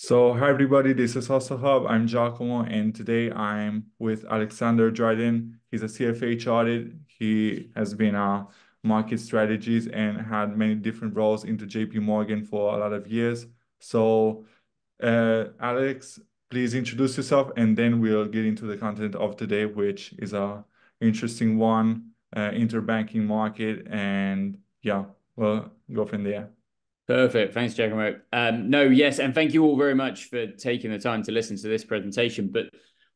Hi everybody, this is Hustle Hub. I'm Giacomo, and today I'm with Alexander Dryden. He's a CFA chartered. He has been a market strategist and had many different roles into JP Morgan for a lot of years. Alex, please introduce yourself, and then we'll get into the content of today, which is a interesting one, interbanking market, and yeah, we'll go from there. Perfect. Thanks, Giacomo. No, yes, and thank you all very much for taking the time to listen to this presentation. But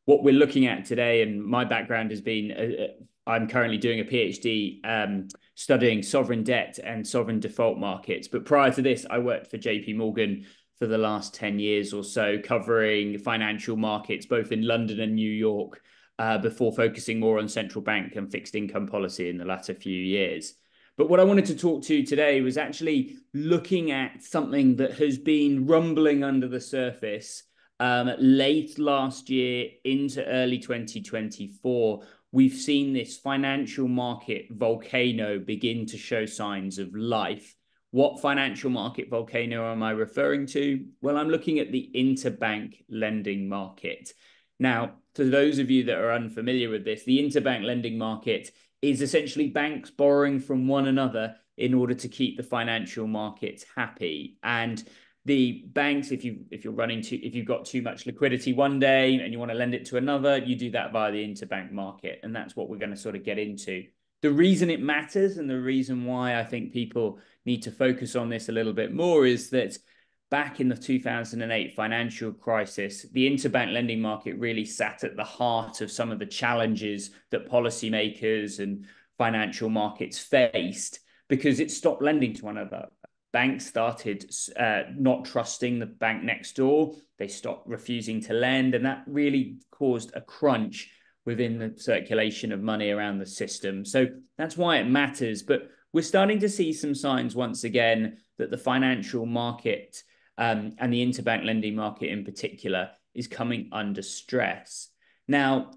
what we're looking at today, and my background has been, I'm currently doing a PhD studying sovereign debt and sovereign default markets. But prior to this, I worked for JP Morgan for the last 10 years or so, covering financial markets, both in London and New York, before focusing more on central bank and fixed income policy in the latter few years. But what I wanted to talk to today was actually looking at something that has been rumbling under the surface late last year into early 2024. We've seen this financial market volcano begin to show signs of life. What financial market volcano am I referring to? Well, I'm looking at the interbank lending market. Now, for those of you that are unfamiliar with this, the interbank lending market is essentially banks borrowing from one another in order to keep the financial markets happy. And the banks, if you've got too much liquidity one day and you want to lend it to another, you do that via the interbank market. And that's what we're going to sort of get into. The reason it matters and the reason why I think people need to focus on this a little bit more is that back in the 2008 financial crisis, the interbank lending market really sat at the heart of some of the challenges that policymakers and financial markets faced because it stopped lending to one another. Banks started not trusting the bank next door. They stopped refusing to lend, and that really caused a crunch within the circulation of money around the system. So that's why it matters. But we're starting to see some signs once again that the financial market and the interbank lending market in particular is coming under stress. Now,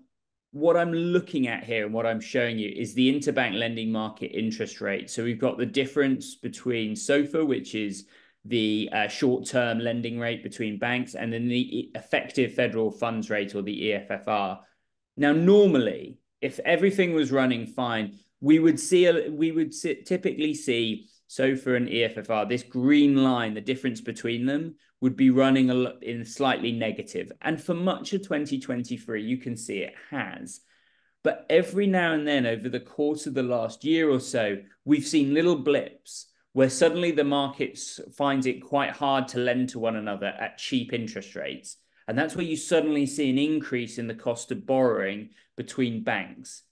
what I'm looking at here and what I'm showing you is the interbank lending market interest rate. So we've got the difference between SOFR, which is the short-term lending rate between banks, and then the effective federal funds rate, or the EFFR. Now, normally, if everything was running fine, we would typically see SOFR and EFFR, this green line, the difference between them would be running in slightly negative. And for much of 2023, you can see it has. But every now and then over the course of the last year or so, we've seen little blips where suddenly the markets finds it quite hard to lend to one another at cheap interest rates. And that's where you suddenly see an increase in the cost of borrowing between banks.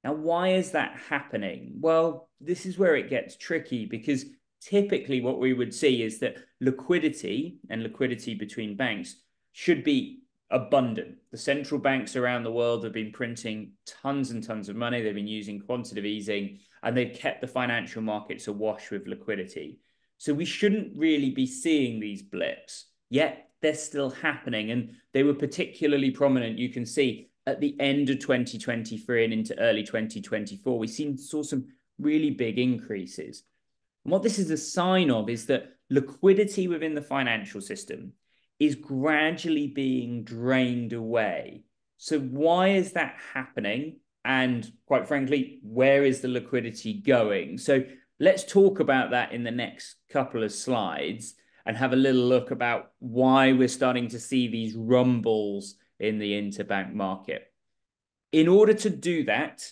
Now, why is that happening? Well, this is where it gets tricky because typically what we would see is that liquidity and liquidity between banks should be abundant. The central banks around the world have been printing tons and tons of money. They've been using quantitative easing, and they've kept the financial markets awash with liquidity. So we shouldn't really be seeing these blips, yet they're still happening. And they were particularly prominent, you can see, at the end of 2023 and into early 2024, we saw some really big increases. And what this is a sign of is that liquidity within the financial system is gradually being drained away. So why is that happening? And quite frankly, where is the liquidity going? So let's talk about that in the next couple of slides and have a little look about why we're starting to see these rumbles in the interbank market. In order to do that,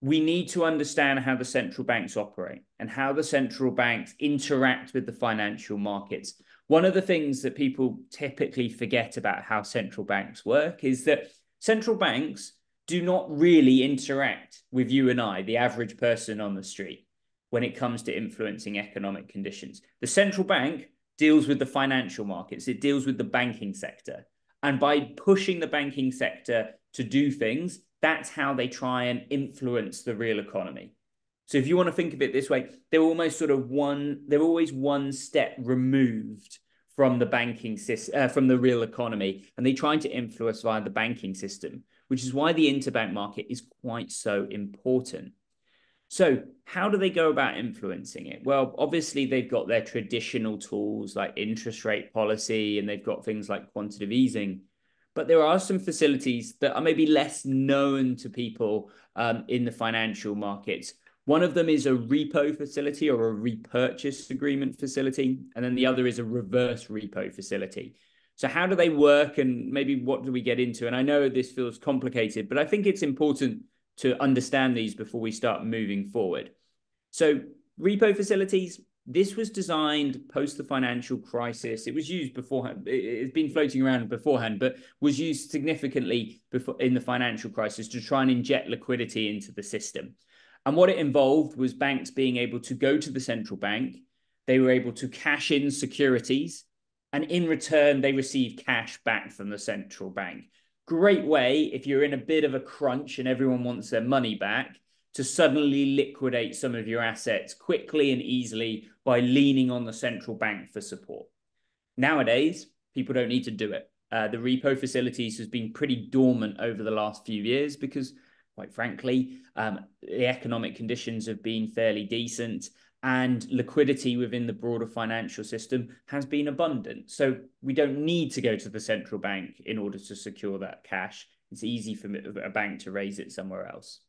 we need to understand how the central banks operate and how the central banks interact with the financial markets. One of the things that people typically forget about how central banks work is that central banks do not really interact with you and I, the average person on the street, when it comes to influencing economic conditions. The central bank deals with the financial markets. It deals with the banking sector. And by pushing the banking sector to do things, that's how they try and influence the real economy. So if you want to think of it this way, they're almost they're always one step removed from the banking system, from the real economy, and they try to influence via the banking system, which is why the interbank market is quite so important. So how do they go about influencing it? Well, obviously they've got their traditional tools like interest rate policy, and they've got things like quantitative easing. But there are some facilities that are maybe less known to people in the financial markets. One of them is a repo facility or a repurchase agreement facility, and then the other is a reverse repo facility. So how do they work, and maybe what do we get into? And I know this feels complicated, but I think it's important to understand these before we start moving forward. So repo facilities, this was designed post the financial crisis. It was used beforehand. It's been floating around beforehand, but was used significantly before in the financial crisis to try and inject liquidity into the system. And what it involved was banks being able to go to the central bank. They were able to cash in securities, and in return, they received cash back from the central bank. Great way if you're in a bit of a crunch and everyone wants their money back, to suddenly liquidate some of your assets quickly and easily by leaning on the central bank for support. Nowadays, people don't need to do it. The repo facilities has been pretty dormant over the last few years because, quite frankly, the economic conditions have been fairly decent, and liquidity within the broader financial system has been abundant. So we don't need to go to the central bank in order to secure that cash. It's easy for a bank to raise it somewhere else.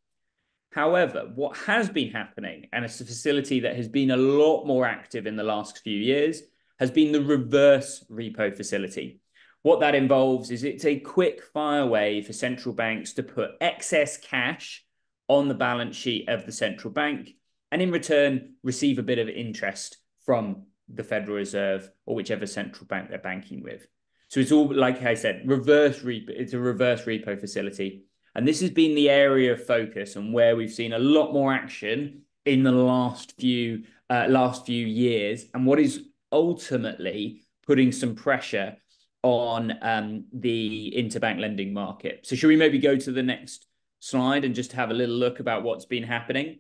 However, what has been happening, and it's a facility that has been a lot more active in the last few years, has been the reverse repo facility. What that involves is it's a quick fire way for central banks to put excess cash on the balance sheet of the central bank, and in return receive a bit of interest from the Federal Reserve or whichever central bank they're banking with. So it's all, like I said, it's a reverse repo facility. And this has been the area of focus and where we've seen a lot more action in the last few years, and what is ultimately putting some pressure on the interbank lending market. So should we maybe go to the next slide and just have a little look about what's been happening?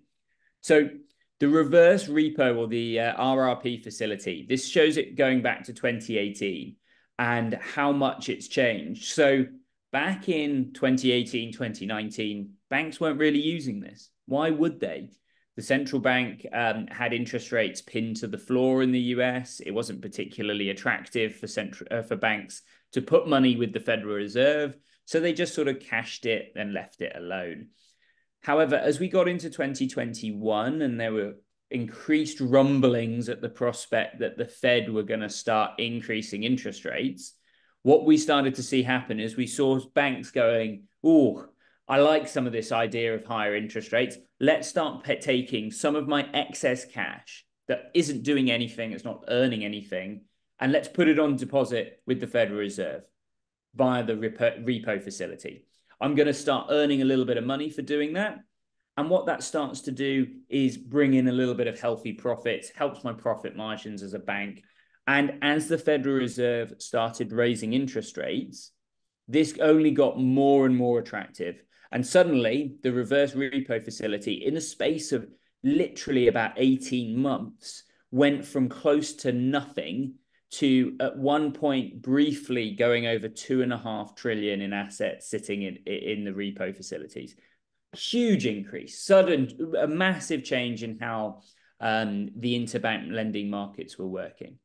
So the reverse repo, or the RRP facility, this shows it going back to 2018 and how much it's changed. So back in 2018, 2019, banks weren't really using this. Why would they? The central bank had interest rates pinned to the floor in the US. It wasn't particularly attractive for banks to put money with the Federal Reserve. So they just sort of cashed it and left it alone. However, as we got into 2021 and there were increased rumblings at the prospect that the Fed were going to start increasing interest rates, what we started to see happen is we saw banks going, oh, I like some of this idea of higher interest rates. Let's start taking some of my excess cash that isn't doing anything, it's not earning anything, and let's put it on deposit with the Federal Reserve via the repo facility. I'm going to start earning a little bit of money for doing that. And what that starts to do is bring in a little bit of healthy profits, helps my profit margins as a bank. And as the Federal Reserve started raising interest rates, this only got more and more attractive. And suddenly the reverse repo facility, in the space of literally about 18 months, went from close to nothing to at one point briefly going over 2.5 trillion in assets sitting in the repo facilities. Huge increase, a massive change in how the interbank lending markets were working.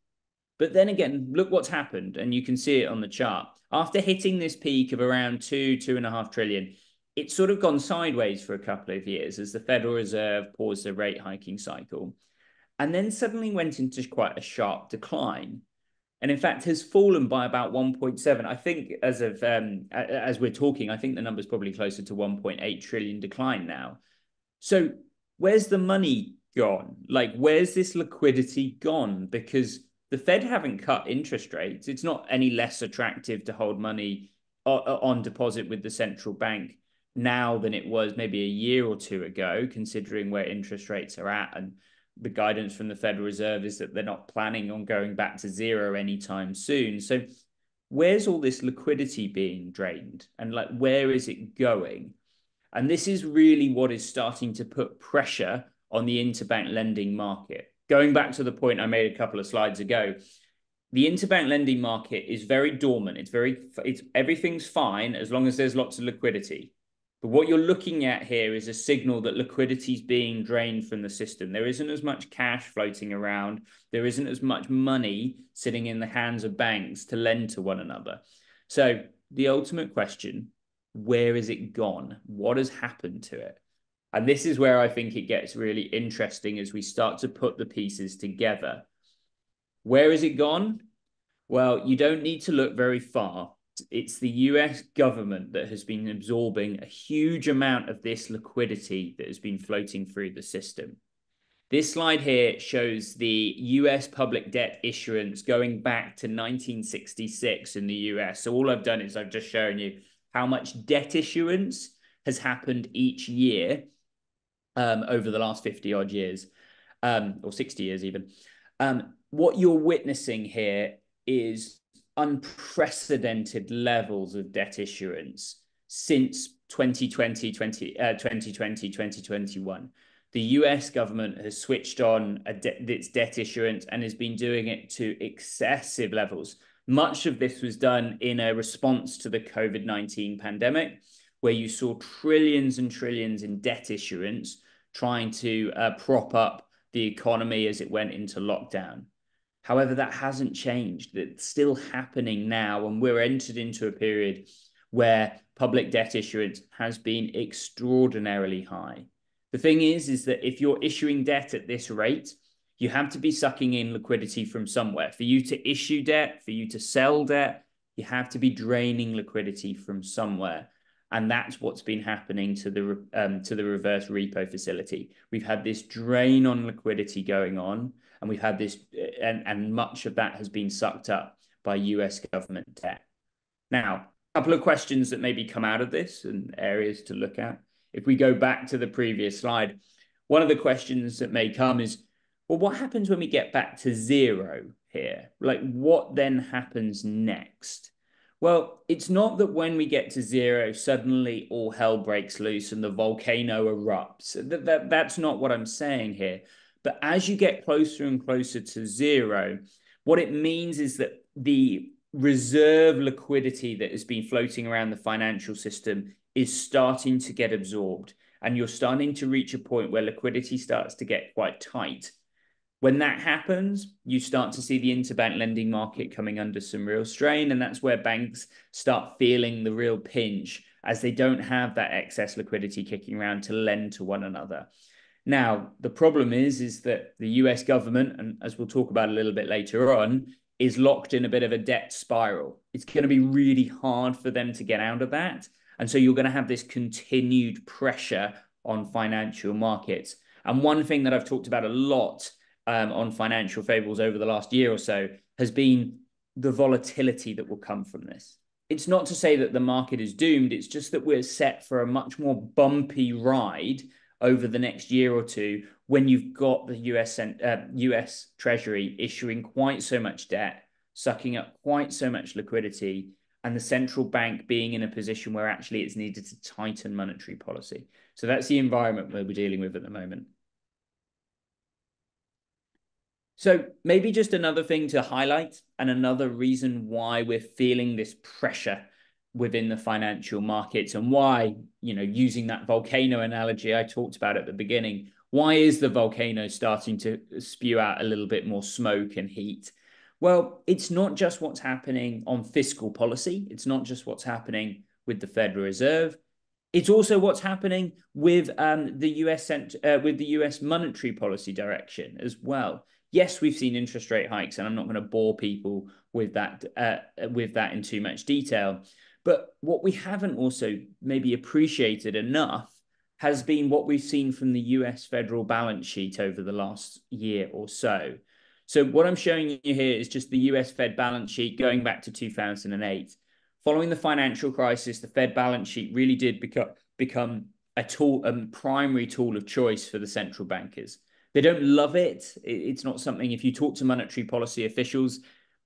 But then again, look what's happened, and you can see it on the chart. After hitting this peak of around 2.5 trillion, it's sort of gone sideways for a couple of years as the Federal Reserve paused the rate hiking cycle, and then suddenly went into quite a sharp decline. And in fact has fallen by about 1.7. I think as we're talking, I think the number's probably closer to 1.8 trillion decline now. So where's the money gone? Like, where's this liquidity gone? Because the Fed haven't cut interest rates. It's not any less attractive to hold money on deposit with the central bank now than it was maybe a year or two ago, considering where interest rates are at. And the guidance from the Federal Reserve is that they're not planning on going back to zero anytime soon. So where's all this liquidity being drained? And like, where is it going? And this is really what is starting to put pressure on the interbank lending market. Going back to the point I made a couple of slides ago, the interbank lending market is very dormant. Everything's fine as long as there's lots of liquidity. But what you're looking at here is a signal that liquidity is being drained from the system. There isn't as much cash floating around. There isn't as much money sitting in the hands of banks to lend to one another. So the ultimate question, where is it gone? What has happened to it? And this is where I think it gets really interesting as we start to put the pieces together. Where is it gone? Well, you don't need to look very far. It's the US government that has been absorbing a huge amount of this liquidity that has been floating through the system. This slide here shows the US public debt issuance going back to 1966 in the US. So all I've done is I've just shown you how much debt issuance has happened each year over the last 50 odd years, or 60 years even. What you're witnessing here is unprecedented levels of debt issuance since 2020, 2021. The US government has switched on its debt issuance and has been doing it to excessive levels. Much of this was done in a response to the COVID-19 pandemic, where you saw trillions and trillions in debt issuance trying to prop up the economy as it went into lockdown. However, that hasn't changed. It's still happening now, and we're entered into a period where public debt issuance has been extraordinarily high. The thing is that if you're issuing debt at this rate, you have to be sucking in liquidity from somewhere. For you to issue debt, for you to sell debt, you have to be draining liquidity from somewhere. And that's what's been happening to the reverse repo facility. We've had this drain on liquidity going on, and we've had this, and much of that has been sucked up by US government debt. Now, a couple of questions that maybe come out of this and areas to look at. If we go back to the previous slide, one of the questions that may come is, well, what happens when we get back to zero here? Like, what then happens next? Well, it's not that when we get to zero, suddenly all hell breaks loose and the volcano erupts. That's not what I'm saying here. But as you get closer and closer to zero, what it means is that the reserve liquidity that has been floating around the financial system is starting to get absorbed. And you're starting to reach a point where liquidity starts to get quite tight. When that happens, you start to see the interbank lending market coming under some real strain, and that's where banks start feeling the real pinch as they don't have that excess liquidity kicking around to lend to one another. Now, the problem is that the US government, and as we'll talk about a little bit later on, is locked in a bit of a debt spiral. It's going to be really hard for them to get out of that. And so you're going to have this continued pressure on financial markets. And one thing that I've talked about a lot on Financial Fables over the last year or so has been the volatility that will come from this. It's not to say that the market is doomed. It's just that we're set for a much more bumpy ride over the next year or two when you've got the US Treasury issuing quite so much debt, sucking up quite so much liquidity, and the central bank being in a position where actually it's needed to tighten monetary policy. So that's the environment where we're dealing with at the moment. So maybe just another thing to highlight and another reason why we're feeling this pressure within the financial markets and why, using that volcano analogy I talked about at the beginning, why is the volcano starting to spew out a little bit more smoke and heat? Well, it's not just what's happening on fiscal policy. It's not just what's happening with the Federal Reserve. It's also what's happening with the US monetary policy direction as well. Yes, we've seen interest rate hikes, and I'm not going to bore people with that in too much detail. But what we haven't also maybe appreciated enough has been what we've seen from the US federal balance sheet over the last year or so. So what I'm showing you here is just the US Fed balance sheet going back to 2008. Following the financial crisis, the Fed balance sheet really did become a primary tool of choice for the central bankers. They don't love it. It's not something, if you talk to monetary policy officials,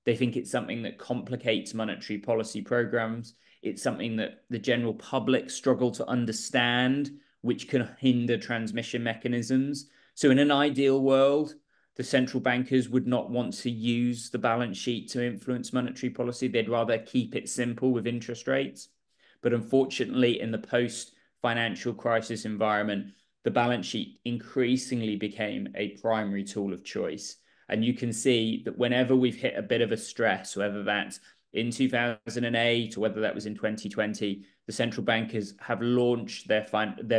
they think it's something that complicates monetary policy programs. It's something that the general public struggle to understand, which can hinder transmission mechanisms. So in an ideal world, the central bankers would not want to use the balance sheet to influence monetary policy. They'd rather keep it simple with interest rates. But unfortunately, in the financial crisis environment, the balance sheet increasingly became a primary tool of choice. And you can see that whenever we've hit a bit of a stress, whether that's in 2008 or whether that was in 2020, the central bankers have launched their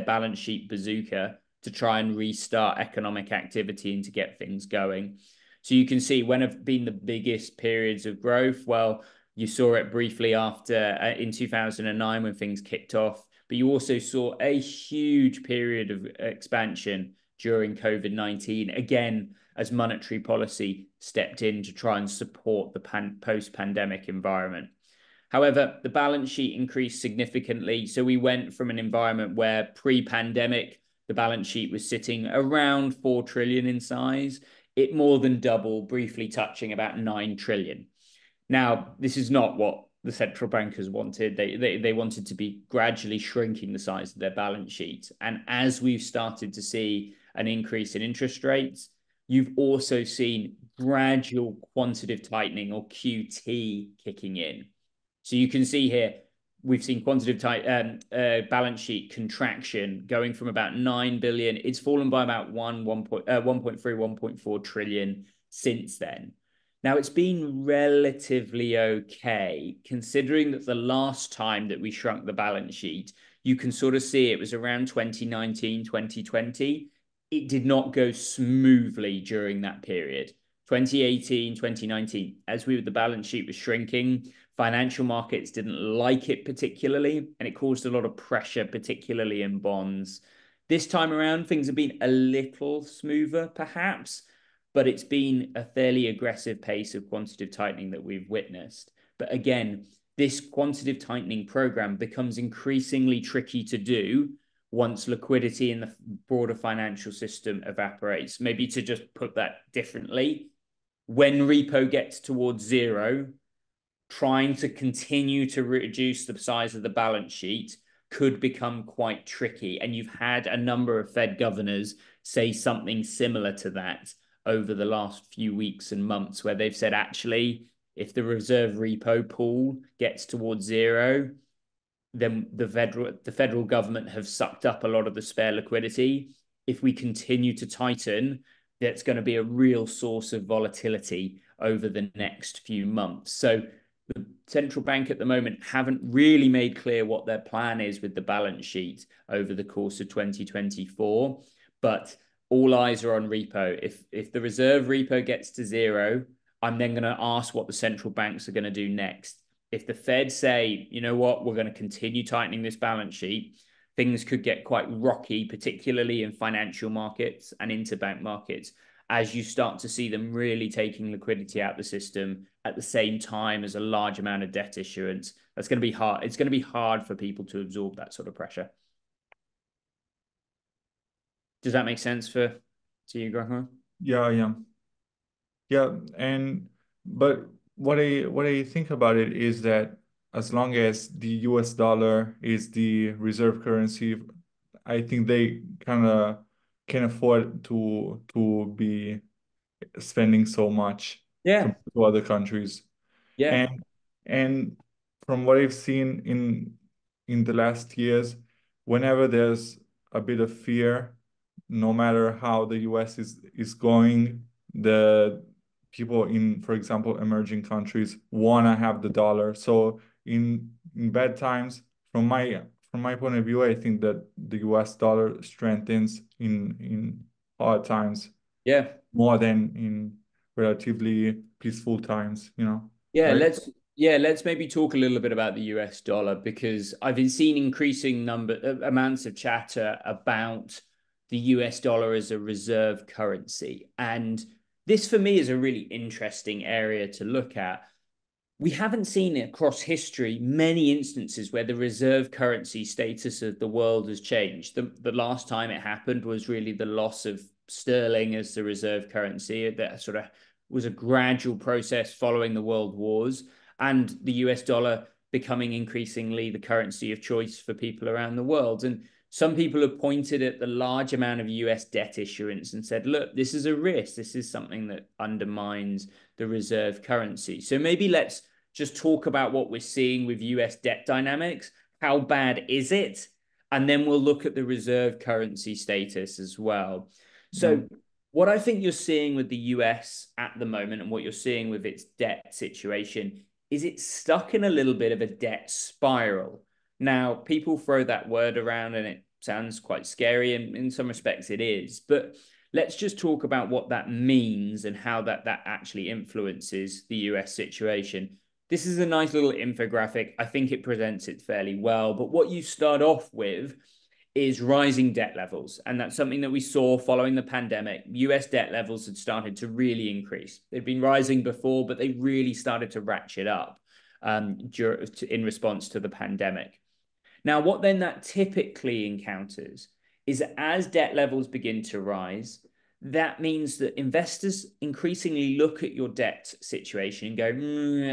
balance sheet bazooka to try and restart economic activity and to get things going. So you can see when have been the biggest periods of growth. Well, you saw it briefly after in 2009 when things kicked off, but you also saw a huge period of expansion during COVID-19, again, as monetary policy stepped in to try and support the post-pandemic environment. However, the balance sheet increased significantly. So we went from an environment where pre-pandemic, the balance sheet was sitting around 4 trillion in size. It more than doubled, briefly touching about 9 trillion. Now, this is not what the central bankers wanted. They wanted to be gradually shrinking the size of their balance sheet. And as we've started to see an increase in interest rates, you've also seen gradual quantitative tightening, or QT, kicking in. So you can see here, we've seen quantitative balance sheet contraction going from about 9 billion. It's fallen by about 1.3, 1.4 trillion since then. Now, it's been relatively okay, considering that the last time that we shrunk the balance sheet, you can sort of see it was around 2019, 2020. It did not go smoothly during that period. 2018, 2019, as the balance sheet was shrinking, financial markets didn't like it particularly, and it caused a lot of pressure, particularly in bonds. This time around, things have been a little smoother, perhaps, but it's been a fairly aggressive pace of quantitative tightening that we've witnessed. But again, this quantitative tightening program becomes increasingly tricky to do once liquidity in the broader financial system evaporates. Maybe to just put that differently, when repo gets towards zero, trying to continue to reduce the size of the balance sheet could become quite tricky. And you've had a number of Fed governors say something similar to that over the last few weeks and months, where they've said, actually, if the reserve repo pool gets towards zero, then the federal government have sucked up a lot of the spare liquidity. If we continue to tighten, that's going to be a real source of volatility over the next few months. So the central bank at the moment haven't really made clear what their plan is with the balance sheet over the course of 2024, but all eyes are on repo. If the reserve repo gets to zero, I'm then going to ask what the central banks are going to do next. If the Fed say, you know what, we're going to continue tightening this balance sheet, things could get quite rocky, particularly in financial markets and interbank markets, as you start to see them really taking liquidity out of the system at the same time as a large amount of debt issuance. That's going to be hard. It's going to be hard for people to absorb that sort of pressure. Does that make sense to you, Graham? Yeah. But what I think about it is that as long as the US dollar is the reserve currency, I think they kind of can afford to be spending so much Yeah. compared to other countries. Yeah. And from what I've seen in the last years, whenever there's a bit of fear, no matter how the US is going, the people in, for example, emerging countries want to have the dollar. So in bad times, from my point of view, I think that the US dollar strengthens in hard times Yeah. more than in relatively peaceful times, Yeah, right? let's maybe talk a little bit about the US dollar, because I've been seeing increasing amounts of chatter about the US dollar as a reserve currency. And this for me is a really interesting area to look at. We haven't seen across history many instances where the reserve currency status of the world has changed. The last time it happened was really the loss of sterling as the reserve currency. That sort of was a gradual process following the world wars, and the US dollar becoming increasingly the currency of choice for people around the world. And some people have pointed at the large amount of US debt issuance and said, look, this is a risk. This is something that undermines the reserve currency. So maybe let's just talk about what we're seeing with US debt dynamics. How bad is it? And then we'll look at the reserve currency status as well. So what I think you're seeing with the US at the moment and what you're seeing with its debt situation is it's stuck in a little bit of a debt spiral. Now, people throw that word around and it sounds quite scary, and in some respects it is. But let's just talk about what that means and how that actually influences the US situation. This is a nice little infographic. I think it presents it fairly well. But what you start off with is rising debt levels. And that's something that we saw following the pandemic. US debt levels had started to really increase. They'd been rising before, but they really started to ratchet up in response to the pandemic. Now, what then that typically encounters is that as debt levels begin to rise, that means that investors increasingly look at your debt situation and go,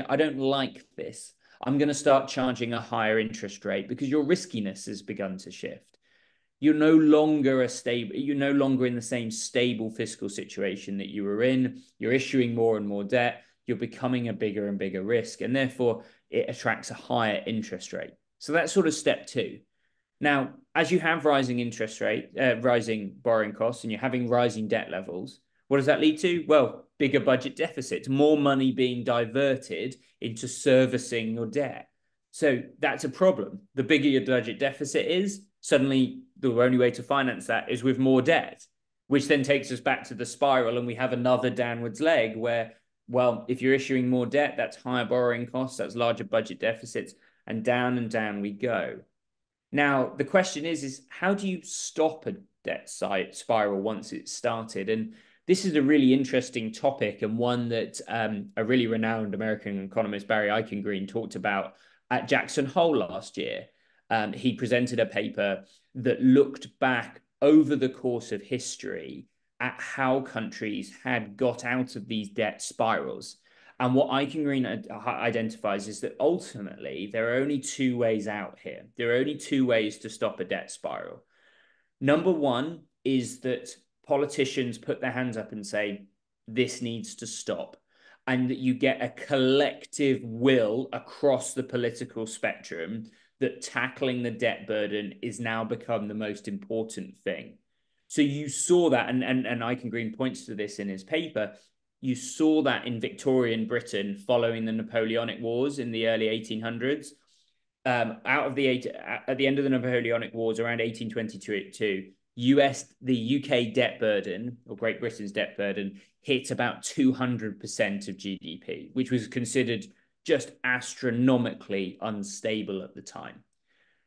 I don't like this. I'm going to start charging a higher interest rate because your riskiness has begun to shift. You're no longer in the same stable fiscal situation that you were in. You're issuing more and more debt. You're becoming a bigger and bigger risk, and therefore it attracts a higher interest rate. So that's sort of step two. Now, as you have rising interest rate, rising borrowing costs, and you're having rising debt levels, what does that lead to? Well, bigger budget deficits, more money being diverted into servicing your debt. So that's a problem. The bigger your budget deficit is, suddenly the only way to finance that is with more debt, which then takes us back to the spiral, and we have another downwards leg where, well, if you're issuing more debt, that's higher borrowing costs, that's larger budget deficits, and down we go. Now, the question is how do you stop a debt spiral once it's started? And this is a really interesting topic, and one that a really renowned American economist, Barry Eichengreen, talked about at Jackson Hole last year. He presented a paper that looked back over the course of history at how countries had got out of these debt spirals. And what Eichengreen identifies is that ultimately there are only two ways out here. There are only two ways to stop a debt spiral. Number one is that politicians put their hands up and say, this needs to stop. And that you get a collective will across the political spectrum that tackling the debt burden is now become the most important thing. So you saw that, and Eichengreen points to this in his paper. You saw that in Victorian Britain following the Napoleonic Wars in the early 1800s. At the end of the Napoleonic Wars, around 1822, the UK debt burden, or Great Britain's debt burden, hit about 200% of GDP, which was considered just astronomically unstable at the time.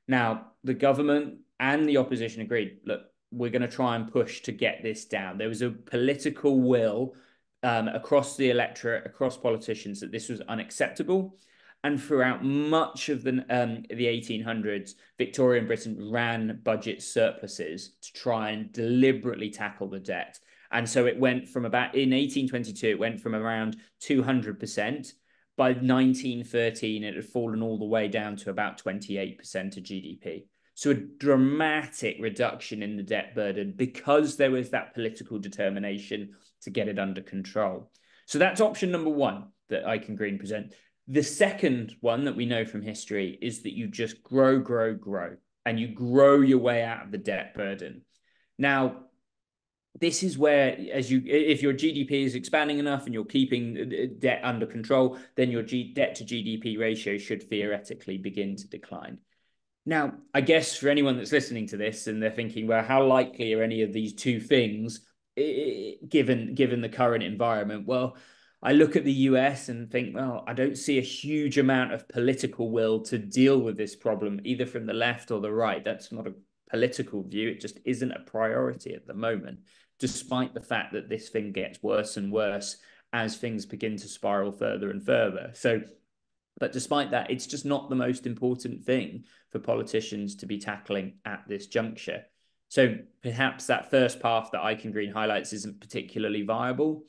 Now, the government and the opposition agreed, look, we're going to try and push to get this down. There was a political will across the electorate, across politicians, that this was unacceptable. And throughout much of the 1800s, Victorian Britain ran budget surpluses to try and deliberately tackle the debt. And so it went from in 1822, it went from around 200%. By 1913, it had fallen all the way down to about 28% of GDP. So a dramatic reduction in the debt burden because there was that political determination to get it under control. So that's option number one that Eichengreen present. The second one that we know from history is that you just grow, and you grow your way out of the debt burden. Now, this is where, if your GDP is expanding enough and you're keeping debt under control, then your debt to GDP ratio should theoretically begin to decline. Now, I guess for anyone that's listening to this and they're thinking, well, how likely are any of these two things given the current environment? Well, I look at the US and think, well, I don't see a huge amount of political will to deal with this problem, either from the left or the right. That's not a political view. It just isn't a priority at the moment, despite the fact that this thing gets worse and worse as things begin to spiral further and further. But despite that, it's just not the most important thing for politicians to be tackling at this juncture. So perhaps that first path that Eichengreen highlights isn't particularly viable.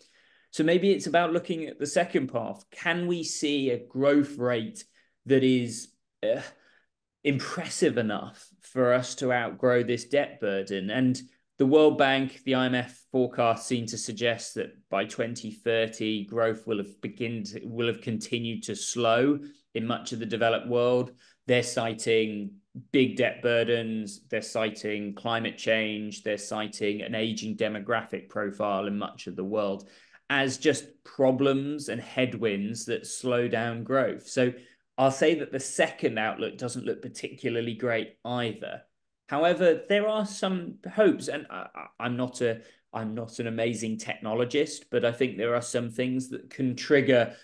So maybe it's about looking at the second path. Can we see a growth rate that is impressive enough for us to outgrow this debt burden? And the World Bank, the IMF forecasts seem to suggest that by 2030, growth will have continued to slow in much of the developed world. They're citing big debt burdens, they're citing climate change, they're citing an aging demographic profile in much of the world as just problems and headwinds that slow down growth. So I'll say that the second outlook doesn't look particularly great either. However, there are some hopes, and I'm not an amazing technologist, but I think there are some things that can trigger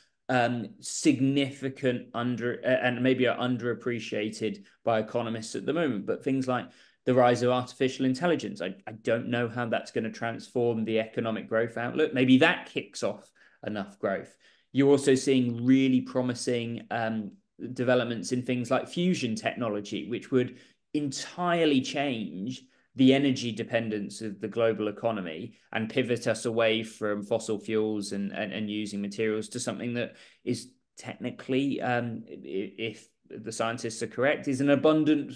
significant and maybe are underappreciated by economists at the moment. But things like the rise of artificial intelligence, I don't know how that's going to transform the economic growth outlook. Maybe that kicks off enough growth. You're also seeing really promising developments in things like fusion technology, which would entirely change the energy dependence of the global economy and pivot us away from fossil fuels and using materials to something that is technically, if the scientists are correct, is an abundant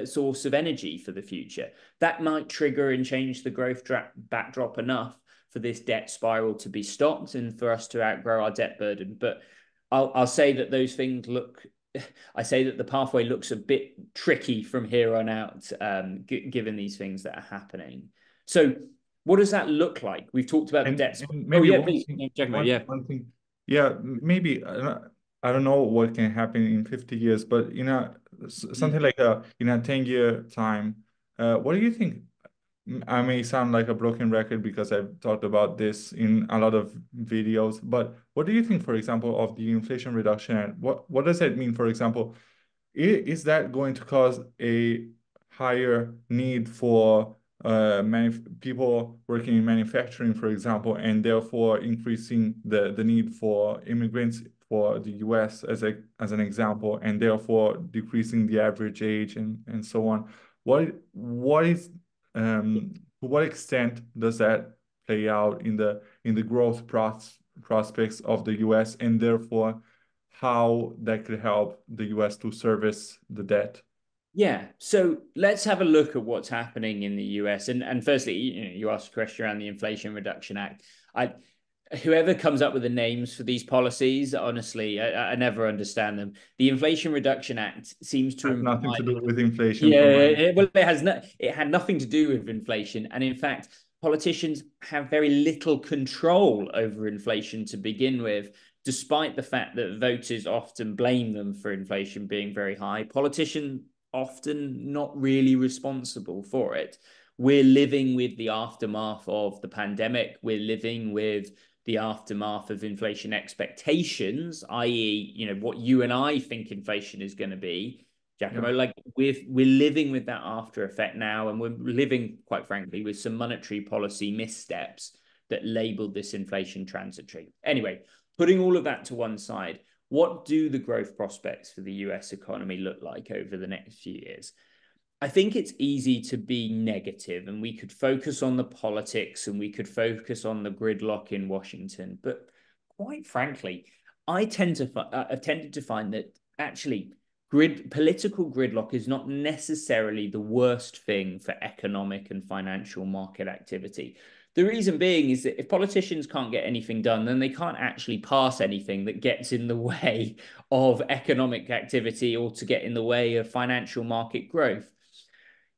source of energy for the future. That might trigger and change the growth backdrop enough for this debt spiral to be stopped and for us to outgrow our debt burden. But I'll say that those things I say that the pathway looks a bit tricky from here on out, given these things that are happening. So what does that look like? We've talked about the debt. And maybe Please. one thing. Yeah, maybe I don't know what can happen in 50 years, but something like in a 10-year time, what do you think? I may sound like a broken record because I've talked about this in a lot of videos, but what do you think, for example, of the Inflation Reduction Act? What does that mean, for example? Is that going to cause a higher need for people working in manufacturing, for example, and therefore increasing the need for immigrants for the US as an example, and therefore decreasing the average age and so on? What is to what extent does that play out in the growth prospects of the US, and therefore how that could help the US to service the debt? Yeah, so let's have a look at what's happening in the US. And firstly, you asked a question around the Inflation Reduction Act. Whoever comes up with the names for these policies, honestly, I never understand them. The Inflation Reduction Act seems to Has nothing imply to do with inflation. yeah, well, it had nothing to do with inflation. And in fact, politicians have very little control over inflation to begin with, despite the fact that voters often blame them for inflation being very high. Politicians often not really responsible for it. We're living with the aftermath of the pandemic. We're living with the aftermath of inflation expectations, i.e., what you and I think inflation is going to be, Giacomo. Like we're living with that after effect now, and we're living, quite frankly, with some monetary policy missteps that labeled this inflation transitory. Anyway, putting all of that to one side, what do the growth prospects for the US economy look like over the next few years? I think it's easy to be negative, and we could focus on the politics and we could focus on the gridlock in Washington. But quite frankly, I've tended to find that actually political gridlock is not necessarily the worst thing for economic and financial market activity. The reason being is that if politicians can't get anything done, then they can't actually pass anything that gets in the way of economic activity or to get in the way of financial market growth.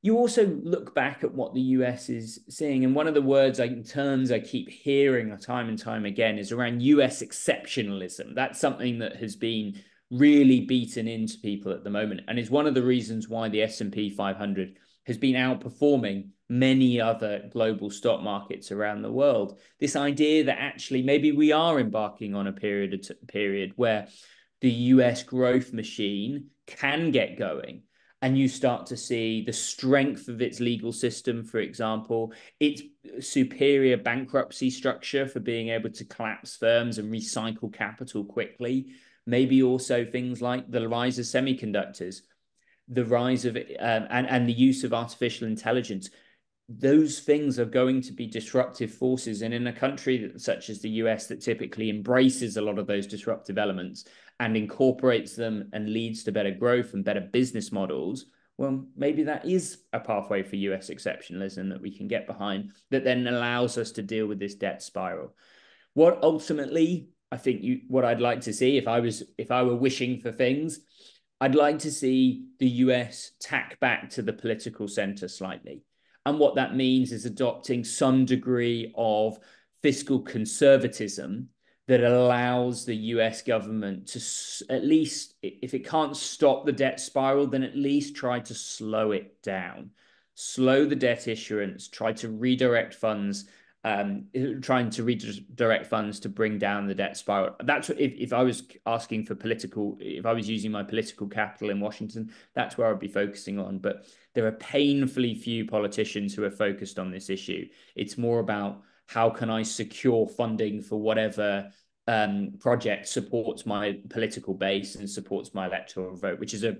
You also look back at what the US is seeing, and one of the terms I keep hearing time and time again is around US exceptionalism. That's something that has been really beaten into people at the moment, and is one of the reasons why the S&P 500 has been outperforming many other global stock markets around the world. This idea that actually maybe we are embarking on a period where the US growth machine can get going, and you start to see the strength of its legal system, for example, its superior bankruptcy structure for being able to collapse firms and recycle capital quickly. Maybe also things like the rise of semiconductors, the rise of and the use of artificial intelligence. Those things are going to be disruptive forces. And in a country such as the US that typically embraces a lot of those disruptive elements and incorporates them and leads to better growth and better business models, well, maybe that is a pathway for US exceptionalism that we can get behind that then allows us to deal with this debt spiral. What ultimately I think what I'd like to see if I were wishing for things, I'd like to see the US tack back to the political center slightly. And what that means is adopting some degree of fiscal conservatism that allows the US government to, at least, if it can't stop the debt spiral, then at least try to slow it down. Slow the debt issuance, try to redirect funds, trying to redirect funds to bring down the debt spiral. That's what, if I was asking for if I was using my political capital in Washington, that's where I'd be focusing on. But there are painfully few politicians who are focused on this issue. It's more about how can I secure funding for whatever project supports my political base and supports my electoral vote, which is a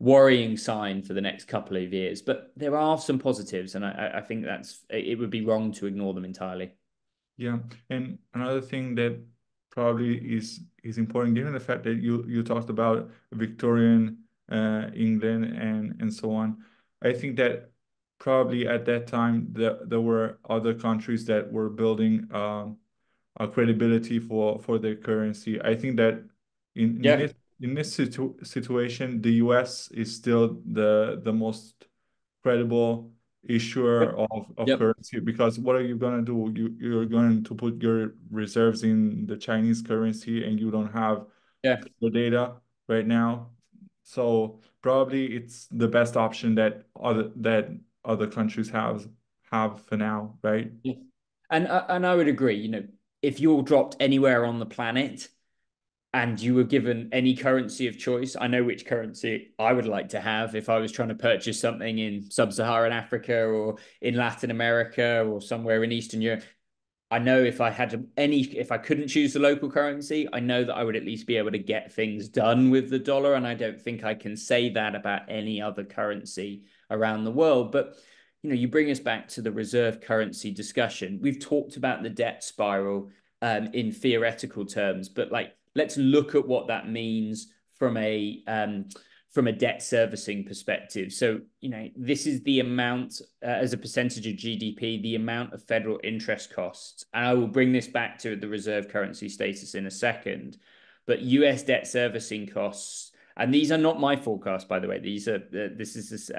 worrying sign for the next couple of years. But there are some positives, and I think it would be wrong to ignore them entirely. Yeah, and another thing that probably is important, given the fact that you talked about Victorian England and so on, I think that probably at that time there were other countries that were building a credibility for their currency. I think that in Yeah, this situation, the US is still the most credible issuer yep, of yep, currency, because what are you going to do? You're going to put your reserves in the Chinese currency and you don't have yeah. the data right now. So probably it's the best option that other countries have for now, right? Yeah. And I would agree, if you're dropped anywhere on the planet and you were given any currency of choice, I know which currency I would like to have if I was trying to purchase something in sub-Saharan Africa or in Latin America or somewhere in Eastern Europe. I know if I couldn't choose the local currency, I know that I would at least be able to get things done with the dollar. And I don't think I can say that about any other currency around the world. But, you bring us back to the reserve currency discussion. We've talked about the debt spiral in theoretical terms, but let's look at what that means from a debt servicing perspective. So, this is the amount as a percentage of GDP, the amount of federal interest costs. And I will bring this back to the reserve currency status in a second. But US debt servicing costs, and these are not my forecasts, by the way. This is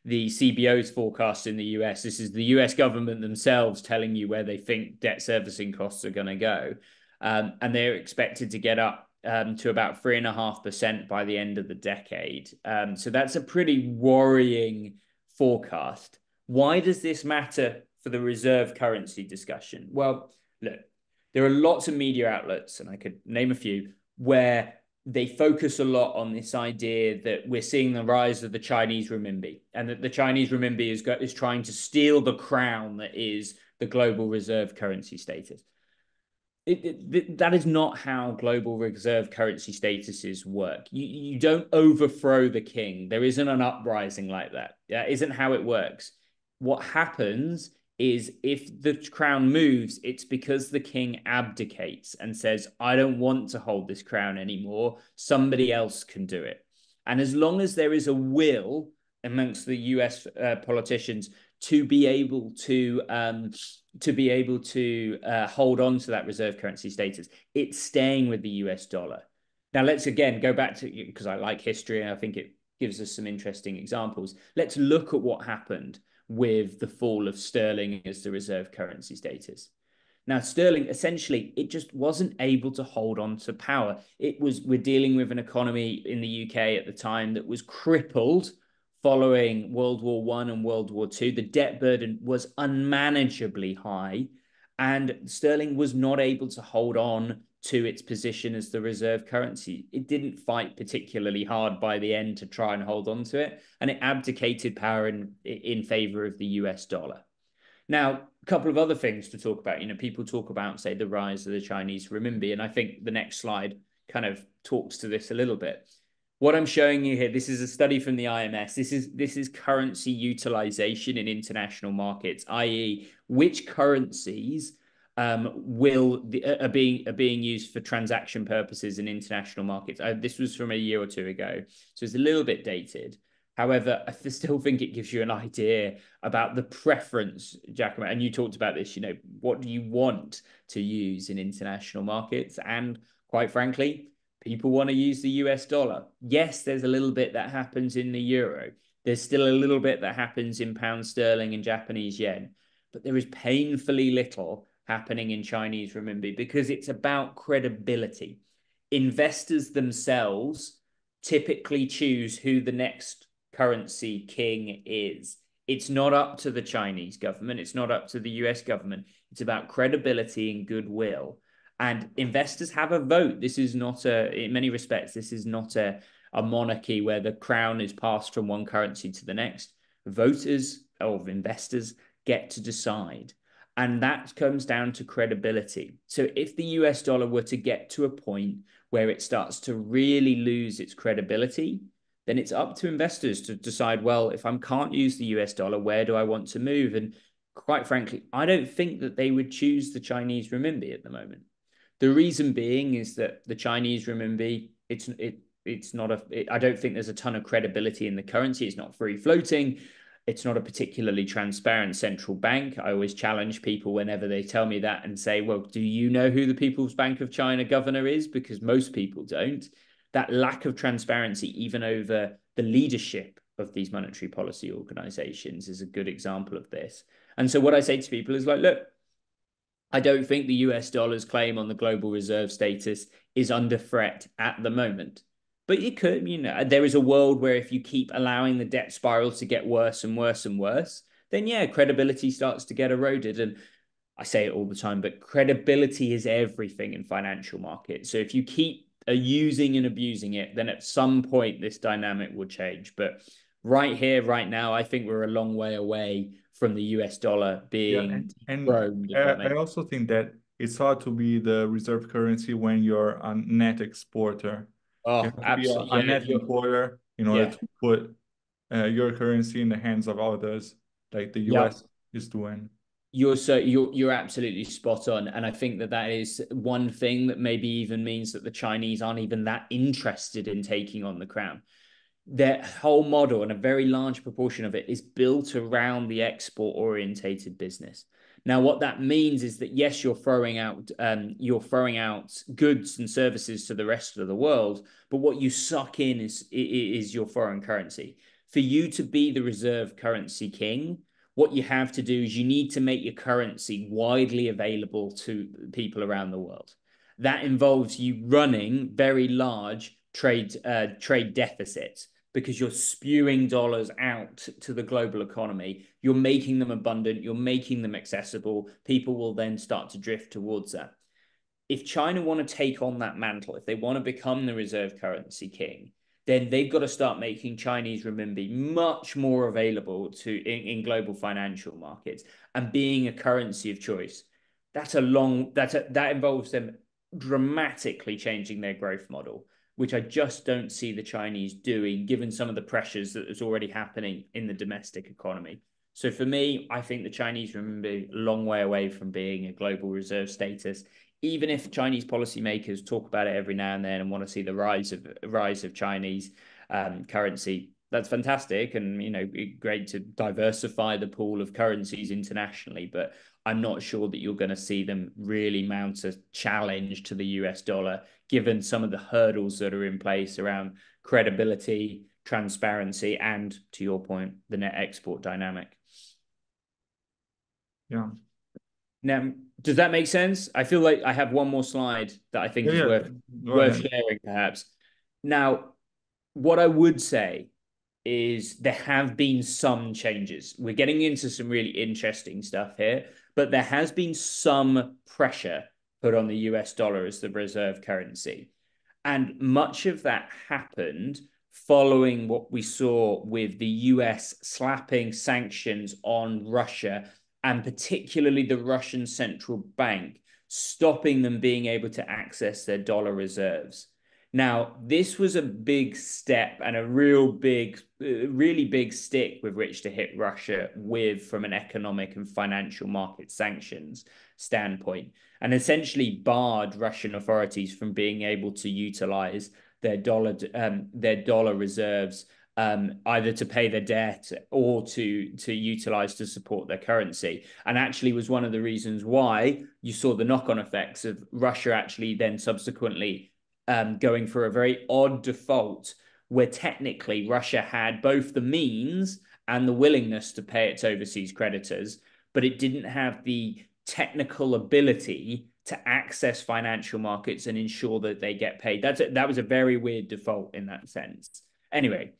the CBO's forecast in the US. This is the US government themselves telling you where they think debt servicing costs are going to go. And they're expected to get up to about 3.5% by the end of the decade. So that's a pretty worrying forecast. Why does this matter for the reserve currency discussion? Well, look, there are lots of media outlets, and I could name a few, where they focus a lot on this idea that we're seeing the rise of the Chinese renminbi, and that the Chinese renminbi is trying to steal the crown that is the global reserve currency status. That is not how global reserve currency statuses work. You don't overthrow the king. There isn't an uprising like that. That isn't how it works. What happens is if the crown moves, it's because the king abdicates and says, I don't want to hold this crown anymore. Somebody else can do it. And as long as there is a will amongst the US politicians to be able to hold on to that reserve currency status, it's staying with the US dollar. Now, let's again go back to, because I like history and I think it gives us some interesting examples. Let's look at what happened with the fall of sterling as the reserve currency status. Now, sterling, essentially, it just wasn't able to hold on to power. We're dealing with an economy in the UK at the time that was crippled following World War I and World War II. The debt burden was unmanageably high, and sterling was not able to hold on to its position as the reserve currency. It didn't fight particularly hard by the end to try and hold on to it, and it abdicated power in favor of the US dollar. Now, a couple of other things to talk about. People talk about, say, the rise of the Chinese renminbi, and I think the next slide kind of talks to this a little bit. What I'm showing you here, this is a study from the IMS. This is currency utilization in international markets, i.e., which currencies are being used for transaction purposes in international markets. This was from a year or two ago, so it's a little bit dated. However, I still think it gives you an idea about the preference, Giacomo. And you talked about this, what do you want to use in international markets? And quite frankly, people want to use the US dollar. Yes, there's a little bit that happens in the euro. There's still a little bit that happens in pound sterling and Japanese yen. But there is painfully little happening in Chinese renminbi because it's about credibility. Investors themselves typically choose who the next currency king is. It's not up to the Chinese government. It's not up to the US government. It's about credibility and goodwill. And investors have a vote. This is not in many respects, this is not a monarchy where the crown is passed from one currency to the next. Voters or investors get to decide. And that comes down to credibility. So if the US dollar were to get to a point where it starts to really lose its credibility, then it's up to investors to decide, well, if I can't use the US dollar, where do I want to move? And quite frankly, I don't think that they would choose the Chinese renminbi at the moment. The reason being is that the Chinese renminbi, I don't think there's a ton of credibility in the currency. It's not free floating. It's not a particularly transparent central bank. I always challenge people whenever they tell me that and say, well, do you know who the People's Bank of China governor is? Because most people don't. That lack of transparency, even over the leadership of these monetary policy organizations, is a good example of this. And so what I say to people is like, look, I don't think the US dollar's claim on the global reserve status is under threat at the moment. But it could, there is a world where if you keep allowing the debt spiral to get worse and worse and worse, then yeah, credibility starts to get eroded. And I say it all the time, but credibility is everything in financial markets. So if you keep using and abusing it, then at some point this dynamic will change. But right here, right now, I think we're a long way away from the US dollar being dethroned. I also think that it's hard to be the reserve currency when you're a net exporter. You have to Absolutely. be a net importer in order to put your currency in the hands of others, like the US is doing. You're absolutely spot on, and I think that is one thing that maybe even means that the Chinese aren't even that interested in taking on the crown. Their whole model, and a very large proportion of it, is built around the export orientated business. Now, what that means is that yes, you're throwing out goods and services to the rest of the world, but what you suck in is your foreign currency. For you to be the reserve currency king, what you have to do is you need to make your currency widely available to people around the world. That involves you running very large trade deficits, because you're spewing dollars out to the global economy. You're making them abundant. You're making them accessible. People will then start to drift towards that. If China want to take on that mantle, if they want to become the reserve currency king, then they've got to start making Chinese renminbi much more available in global financial markets and being a currency of choice. That involves them dramatically changing their growth model, which I just don't see the Chinese doing, given some of the pressures that is already happening in the domestic economy. So for me, I think the Chinese renminbi a long way away from being a global reserve status. Even if Chinese policymakers talk about it every now and then and want to see the rise of Chinese currency, that's fantastic, and great to diversify the pool of currencies internationally. But I'm not sure that you're going to see them really mount a challenge to the US dollar, given some of the hurdles that are in place around credibility, transparency, and, to your point, the net export dynamic. Yeah. Now, does that make sense? I feel like I have one more slide that I think is worth sharing, perhaps. Now, what I would say is there have been some changes. We're getting into some really interesting stuff here, but there has been some pressure put on the US dollar as the reserve currency. And much of that happened following what we saw with the US slapping sanctions on Russia, and particularly the Russian central bank, stopping them being able to access their dollar reserves. Now, this was a big step and a really big stick with which to hit Russia with from an economic and financial market sanctions standpoint, and essentially barred Russian authorities from being able to utilize their dollar reserves either to pay their debt or to utilize to support their currency. And actually was one of the reasons why you saw the knock-on effects of Russia actually then subsequently going for a very odd default, where technically Russia had both the means and the willingness to pay its overseas creditors, but it didn't have the technical ability to access financial markets and ensure that they get paid. That was a very weird default in that sense. Anyway,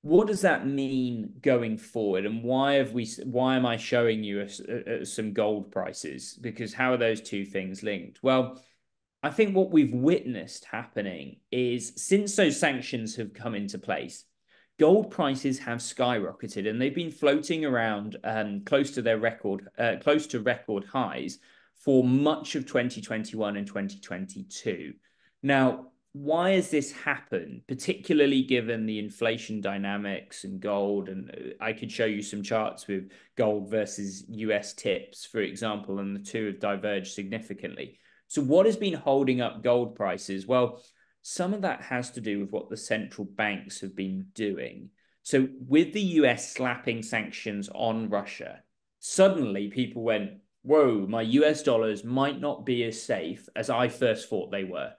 what does that mean going forward, and why am I showing you some gold prices? Because how are those two things linked? Well, I think what we've witnessed happening is, since those sanctions have come into place, gold prices have skyrocketed, and they've been floating around close to record highs for much of 2021 and 2022. Now, why has this happened, particularly given the inflation dynamics and gold? And I could show you some charts with gold versus US tips, for example, and the two have diverged significantly. So what has been holding up gold prices? Well, some of that has to do with what the central banks have been doing. So with the US slapping sanctions on Russia, suddenly people went, whoa, my US dollars might not be as safe as I first thought they were.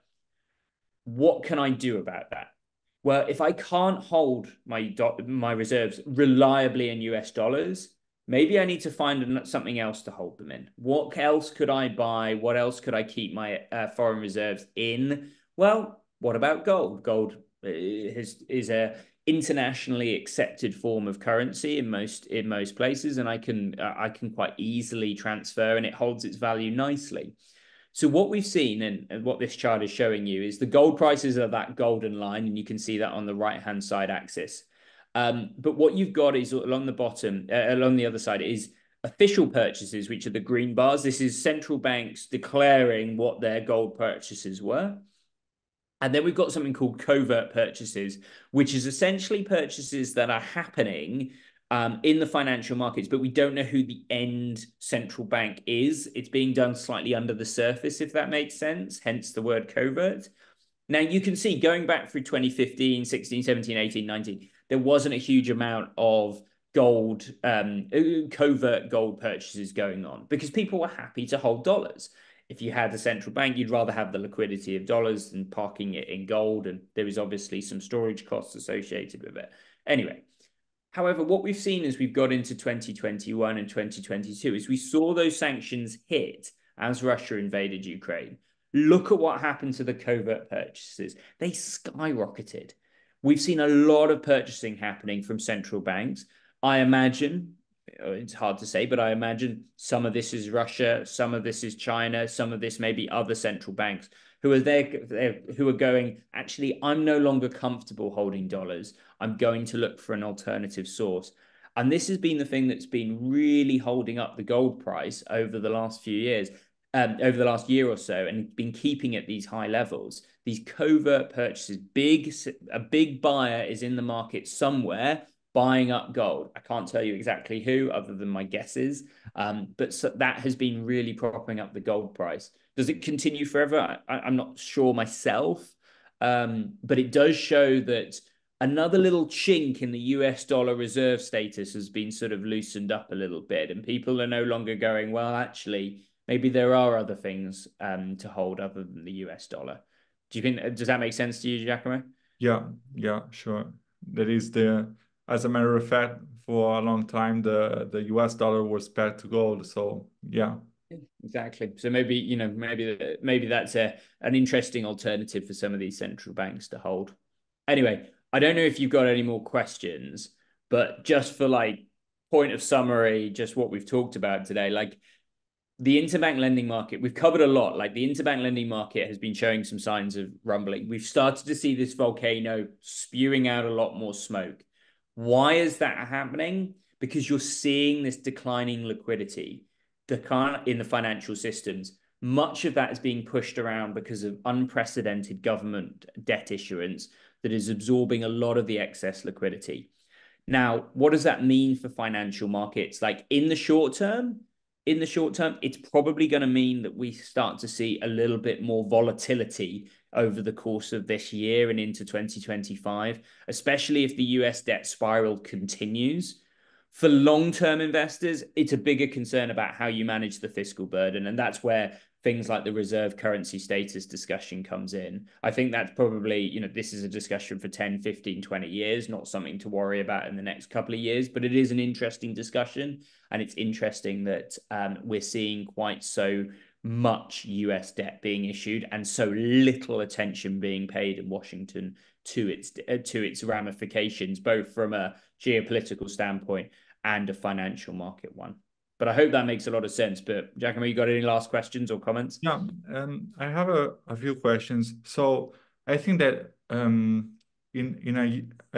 What can I do about that? Well, if I can't hold my reserves reliably in US dollars, maybe I need to find something else to hold them in. What else could I buy? What else could I keep my foreign reserves in? Well, what about gold? Gold is a internationally accepted form of currency in most places, and I can quite easily transfer, and it holds its value nicely. So what we've seen, and what this chart is showing you, is the gold prices are that golden line, and you can see that on the right-hand side axis. But what you've got is along the bottom, along the other side, is official purchases, which are the green bars. This is central banks declaring what their gold purchases were. And then we've got something called covert purchases, which is essentially purchases that are happening in the financial markets, but we don't know who the end central bank is. It's being done slightly under the surface, if that makes sense, hence the word covert. Now, you can see going back through 2015, 16, 17, 18, 19, there wasn't a huge amount of gold, covert gold purchases going on because people were happy to hold dollars. If you had a central bank, you'd rather have the liquidity of dollars than parking it in gold. And there is obviously some storage costs associated with it. Anyway, however, what we've seen as we've got into 2021 and 2022 is we saw those sanctions hit as Russia invaded Ukraine. Look at what happened to the covert purchases. They skyrocketed. We've seen a lot of purchasing happening from central banks. I imagine, it's hard to say, but I imagine some of this is Russia, some of this is China, some of this may be other central banks who are there, who are going, actually, I'm no longer comfortable holding dollars. I'm going to look for an alternative source. And this has been the thing that's been really holding up the gold price over the last few years, over the last year or so, and been keeping at these high levels. These covert purchases, a big buyer is in the market somewhere buying up gold. I can't tell you exactly who, other than my guesses, but so that has been really propping up the gold price. Does it continue forever? I'm not sure myself, but it does show that another little chink in the US dollar reserve status has been sort of loosened up a little bit, and people are no longer going, well, actually, maybe there are other things to hold other than the US dollar. Does that make sense to you, Giacomo? Yeah, sure. That is as a matter of fact, for a long time, the US dollar was pegged to gold. So yeah. Exactly. So maybe, maybe that's an interesting alternative for some of these central banks to hold. Anyway, I don't know if you've got any more questions, but just for point of summary, just what we've talked about today, the interbank lending market, we've covered a lot. The interbank lending market has been showing some signs of rumbling. We've started to see this volcano spewing out a lot more smoke. Why is that happening? Because you're seeing this declining liquidity in the financial systems. Much of that is being pushed around because of unprecedented government debt issuance that is absorbing a lot of the excess liquidity. Now, what does that mean for financial markets? In the short term, it's probably going to mean that we start to see a little bit more volatility over the course of this year and into 2025, especially if the US debt spiral continues. For long-term investors, it's a bigger concern about how you manage the fiscal burden. And that's where things like the reserve currency status discussion comes in. I think that's probably, this is a discussion for 10, 15, 20 years, not something to worry about in the next couple of years, but it is an interesting discussion. And it's interesting that we're seeing quite so much US debt being issued and so little attention being paid in Washington to its ramifications, both from a geopolitical standpoint and a financial market one. But I hope that makes a lot of sense. But Giacomo, you got any last questions or comments? Yeah, I have a few questions. So I think that I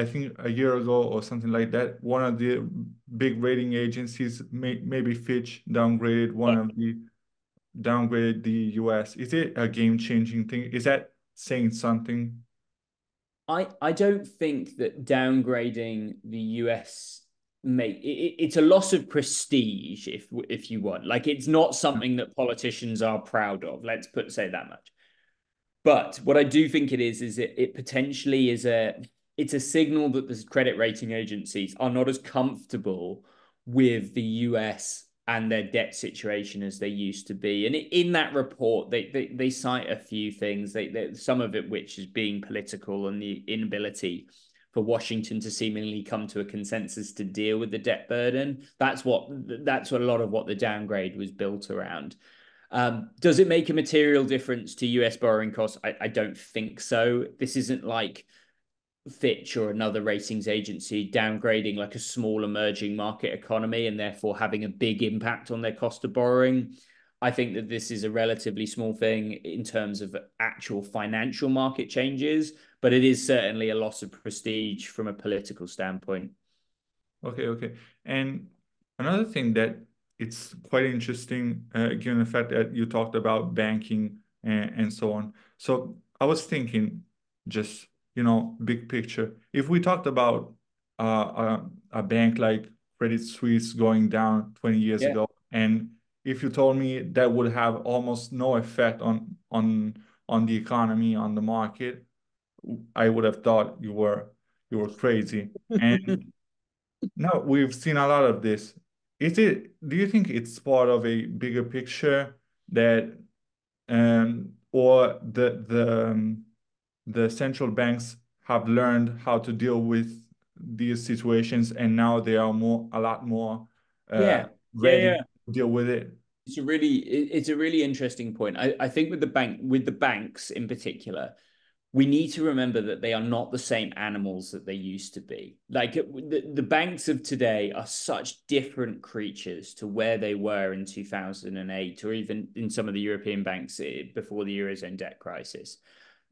think a year ago or something like that, one of the big rating agencies, maybe Fitch, downgraded the US. Is it a game-changing thing? Is that saying something? I don't think that downgrading the US it's a loss of prestige if you want. Like, it's not something that politicians are proud of. Let's say that much. But what I do think it is it potentially it's a signal that the credit rating agencies are not as comfortable with the US and their debt situation as they used to be. And in that report, they cite a few things, some of it which is being political and the inability for Washington to seemingly come to a consensus to deal with the debt burden. That's what a lot of what the downgrade was built around. Does it make a material difference to US borrowing costs? I don't think so. This isn't like Fitch or another ratings agency downgrading like a small emerging market economy and therefore having a big impact on their cost of borrowing. I think that this is a relatively small thing in terms of actual financial market changes, but it is certainly a loss of prestige from a political standpoint. Okay. And another thing that it's quite interesting, given the fact that you talked about banking and so on. So I was thinking, just, big picture. If we talked about a bank like Credit Suisse going down 20 years ago, and if you told me that would have almost no effect on the economy, on the market, I would have thought you were crazy. And now we've seen a lot of this. Do you think it's part of a bigger picture that, or the central banks have learned how to deal with these situations and now they are a lot more Yeah. ready to deal with it? It's a really interesting point. I think with the banks in particular, we need to remember that they are not the same animals that they used to be. Like, the banks of today are such different creatures to where they were in 2008 or even in some of the European banks before the Eurozone debt crisis.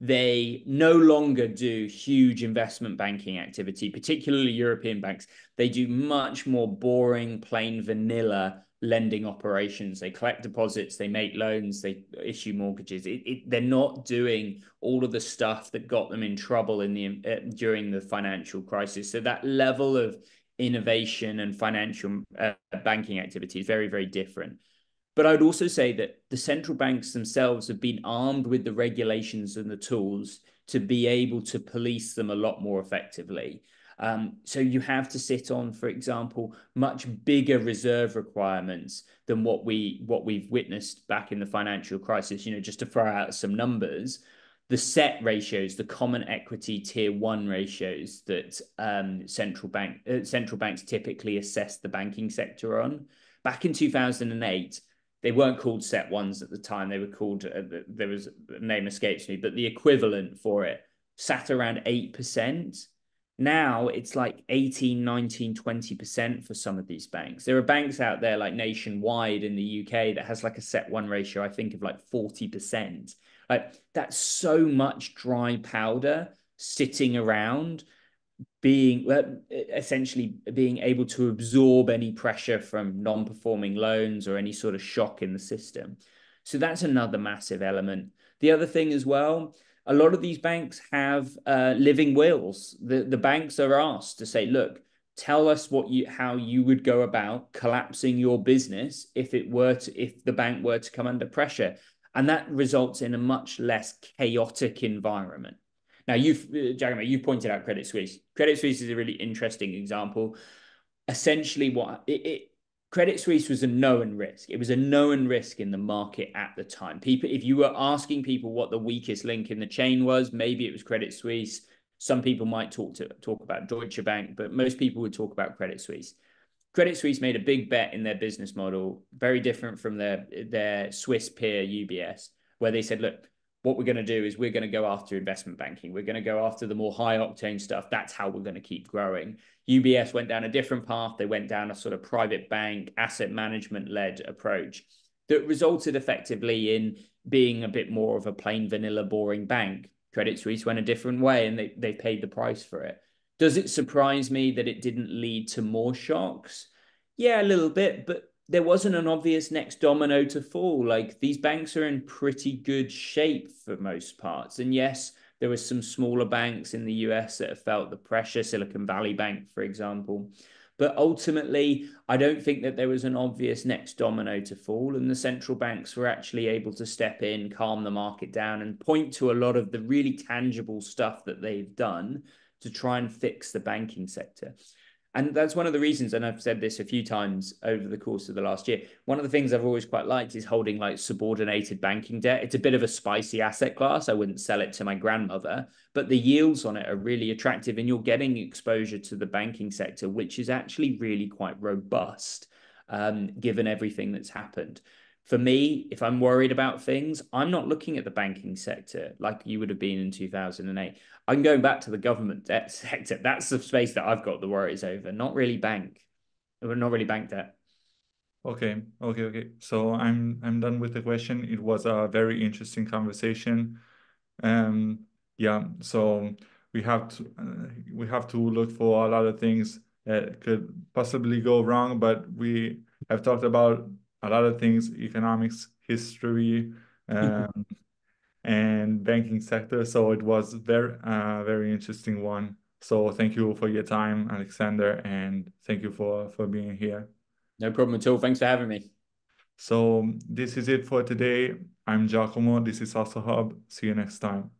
They no longer do huge investment banking activity, particularly European banks. They do much more boring, plain vanilla lending operations. They collect deposits, they make loans, they issue mortgages. They're not doing all of the stuff that got them in trouble during the financial crisis. So that level of innovation and financial banking activity is very, very different. But I would also say that the central banks themselves have been armed with the regulations and the tools to be able to police them a lot more effectively. So you have to sit on, for example, much bigger reserve requirements than what we've witnessed back in the financial crisis. Just to throw out some numbers, the set ratios, the common equity tier 1 ratios that central banks typically assess the banking sector on. Back in 2008, they weren't called set ones at the time. They were called, there was a name escapes me, but the equivalent for it sat around 8%. Now it's like 18, 19, 20% for some of these banks. There are banks out there like Nationwide in the UK that has like a set 1 ratio, I think, of like 40%. Like, that's so much dry powder sitting around, essentially being able to absorb any pressure from non-performing loans or any sort of shock in the system. So that's another massive element. The other thing as well, a lot of these banks have living wills. The banks are asked to say, look, tell us how you would go about collapsing your business if the bank were to come under pressure. And that results in a much less chaotic environment. Now, Giacomo, you've pointed out Credit Suisse. Credit Suisse is a really interesting example. Essentially, Credit Suisse was a known risk. It was a known risk in the market at the time. People, if you were asking people what the weakest link in the chain was, maybe it was Credit Suisse. Some people might talk about Deutsche Bank, but most people would talk about Credit Suisse. Credit Suisse made a big bet in their business model, very different from their Swiss peer UBS, where they said, look, what we're going to do is we're going to go after investment banking. We're going to go after the more high octane stuff. That's how we're going to keep growing. UBS went down a different path. They went down a sort of private bank, asset management led approach that resulted effectively in being a bit more of a plain vanilla boring bank. Credit Suisse went a different way and they paid the price for it. Does it surprise me that it didn't lead to more shocks? Yeah, a little bit, but there wasn't an obvious next domino to fall. Like, these banks are in pretty good shape for most parts. And yes, there were some smaller banks in the US that have felt the pressure, Silicon Valley Bank, for example. But ultimately, I don't think that there was an obvious next domino to fall. And the central banks were actually able to step in, calm the market down, and point to a lot of the really tangible stuff that they've done to try and fix the banking sector. And that's one of the reasons, and I've said this a few times over the course of the last year, one of the things I've always quite liked is holding like subordinated banking debt. It's a bit of a spicy asset class. I wouldn't sell it to my grandmother, but the yields on it are really attractive and you're getting exposure to the banking sector, which is actually really quite robust, given everything that's happened. For me, if I'm worried about things, I'm not looking at the banking sector like you would have been in 2008. I'm going back to the government debt sector. That's the space that I've got the worries over, not really bank debt. Okay. So I'm done with the question. It was a very interesting conversation. Um, yeah. So we have to look for a lot of things that could possibly go wrong, but we have talked about a lot of things: economics, history, um, and banking sector. So it was very interesting one. So thank you for your time, Alexander, and thank you for being here. No problem at all. Thanks for having me. So this is it for today. I'm Giacomo. This is also Hub. See you next time.